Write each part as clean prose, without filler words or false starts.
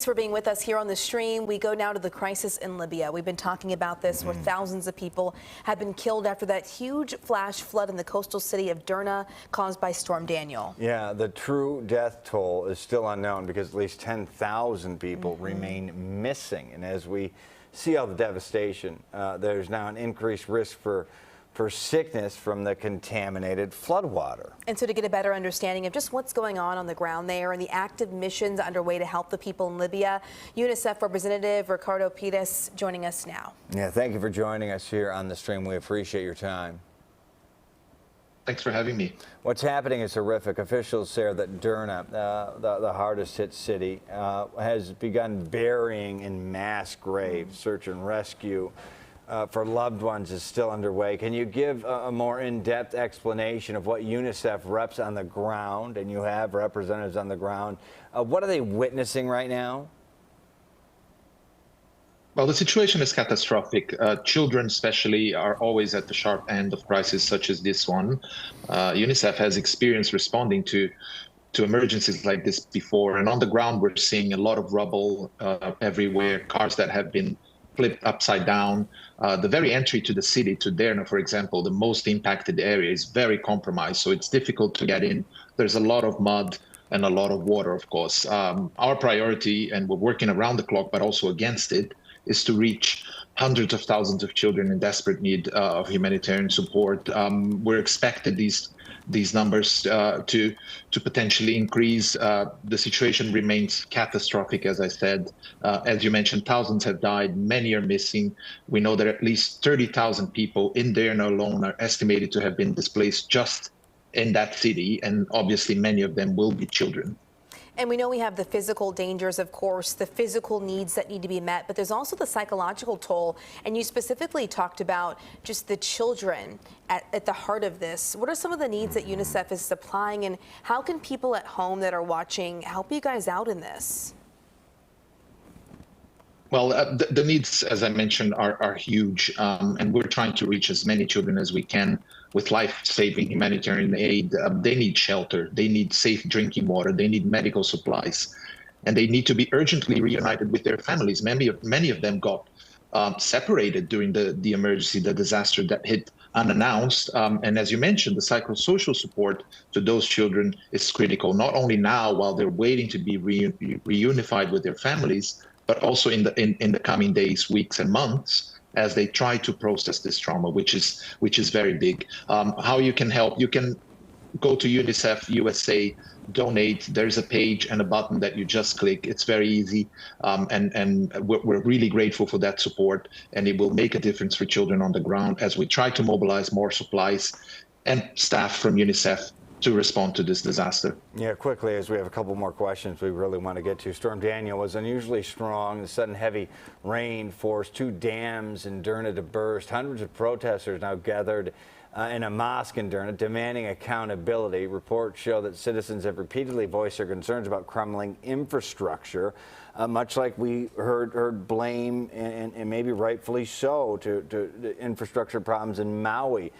For being with us here on the stream. We go now to the crisis in Libya. We've been talking about this where thousands of people have been killed after that huge flash flood in the coastal city of Derna caused by Storm Daniel. Yeah, the true death toll is still unknown because at least 10,000 people remain missing. And as we see all the devastation, there's now an increased risk for sickness from the contaminated floodwater. And so to get a better understanding of just what's going on the ground there and the active missions underway to help the people in Libya, UNICEF representative Ricardo Pires joining us now. Yeah, thank you for joining us here on the stream. We appreciate your time. Thanks for having me. What's happening is horrific. Officials say that Derna, the hardest hit city, has begun burying in mass graves. Search and rescue for loved ones is still underway. Can you give a more in-depth explanation of what UNICEF reps on the ground, and you have representatives on the ground, what are they witnessing right now? Well, the situation is catastrophic. Children especially are always at the sharp end of crises such as this one. UNICEF has experience responding to emergencies like this before, and on the ground we're seeing a lot of rubble everywhere, cars that have been flipped upside down. The very entry to the city, to Derna, for example, the most impacted area, is very compromised, so it's difficult to get in. There's a lot of mud and a lot of water, of course. Our priority, and we're working around the clock, but also against it, is to reach hundreds of thousands of children in desperate need of humanitarian support. We're expected these numbers to potentially increase. The situation remains catastrophic, as I said. As you mentioned, thousands have died, many are missing. We know that at least 30,000 people in Derna alone are estimated to have been displaced just in that city, and obviously many of them will be children. And we know we have the physical dangers, of course, the physical needs that need to be met, but there's also the psychological toll. And you specifically talked about just the children at the heart of this. What are some of the needs that UNICEF is supplying, and how can people at home that are watching help you guys out in this? Well, the needs, as I mentioned, are huge, and we're trying to reach as many children as we can with life-saving humanitarian aid. They need shelter, they need safe drinking water, they need medical supplies, and they need to be urgently reunited with their families. Many of them got separated during the emergency, the disaster that hit unannounced. And as you mentioned, the psychosocial support to those children is critical, not only now while they're waiting to be reunified with their families, but also in the coming days, weeks, and months as they try to process this trauma, which is very big. How you can help? You can go to UNICEF USA, donate. There's a page and a button that you just click. It's very easy, and we're really grateful for that support, and it will make a difference for children on the ground as we try to mobilize more supplies and staff from UNICEF to respond to this disaster. Yeah, quickly, as we have a couple more questions we really want to get to. Storm Daniel was unusually strong. The sudden heavy rain forced 2 dams in Derna to burst. Hundreds of protesters now gathered in a mosque in Derna demanding accountability. Reports show that citizens have repeatedly voiced their concerns about crumbling infrastructure, much like we heard blame, and maybe rightfully so, to infrastructure problems in Maui.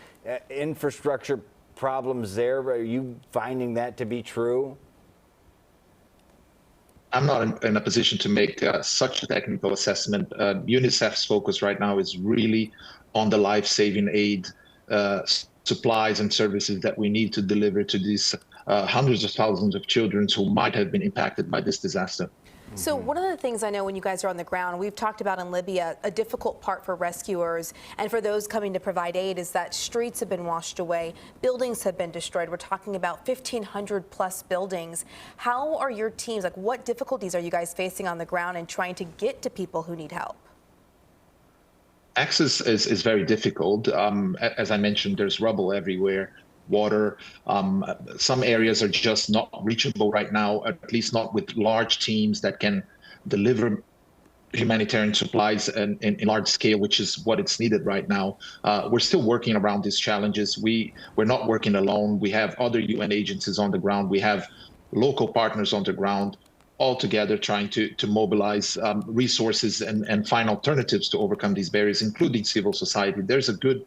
Infrastructure problems there, are you finding that to be true? I'm not in a position to make such a technical assessment. UNICEF's focus right now is really on the life-saving aid, supplies and services that we need to deliver to these hundreds of thousands of children who might have been impacted by this disaster. So one of the things I know when you guys are on the ground, we've talked about in Libya, a difficult part for rescuers and for those coming to provide aid is that streets have been washed away, buildings have been destroyed. We're talking about 1,500 plus buildings. How are your teams, like what difficulties are you guys facing on the ground and trying to get to people who need help? Access is very difficult. As I mentioned, there's rubble everywhere. Water. Some areas are just not reachable right now, at least not with large teams that can deliver humanitarian supplies in large scale, which is what it's needed right now. We're still working around these challenges. We're not working alone. We have other UN agencies on the ground. We have local partners on the ground, all together trying to mobilize resources and find alternatives to overcome these barriers, including civil society. There's a good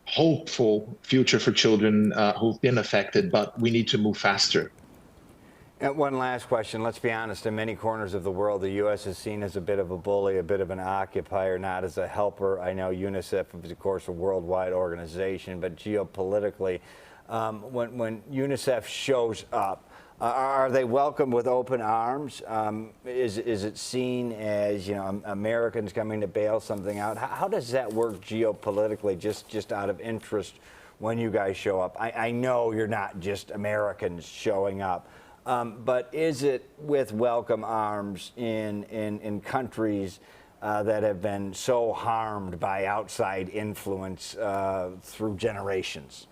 hopeful future for children who've been affected, but we need to move faster. And one last question. Let's be honest, in many corners of the world, the U.S. is seen as a bit of a bully, a bit of an occupier, not as a helper. I know UNICEF is, of course, a worldwide organization, but geopolitically, when UNICEF shows up, are they welcomed with open arms? Is it seen as, you know, Americans coming to bail something out? How does that work geopolitically, just out of interest when you guys show up? I know you're not just Americans showing up. But is it with welcome arms in countries that have been so harmed by outside influence through generations?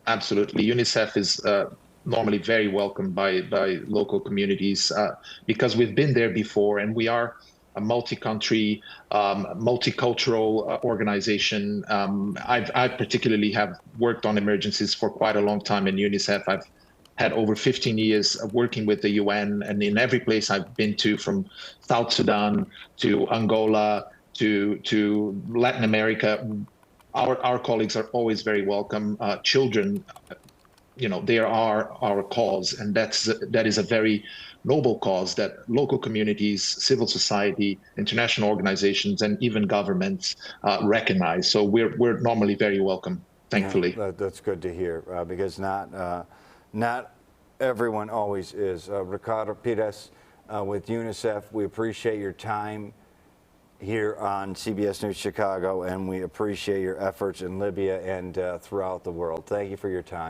Absolutely. UNICEF is normally very welcomed by local communities because we've been there before, and we are a multi-country, multicultural organization. I particularly have worked on emergencies for quite a long time in UNICEF. I've had over 15 years of working with the UN, and in every place I've been to, from South Sudan to Angola to Latin America, our colleagues are always very welcome. Children, you know, they are our cause, and that is a very noble cause that local communities, civil society, international organizations, and even governments recognize. So we're normally very welcome, thankfully. Yeah, that's good to hear, because not everyone always is. Ricardo Pires with UNICEF, we appreciate your time here on CBS News Chicago, and we appreciate your efforts in Libya and throughout the world. Thank you for your time.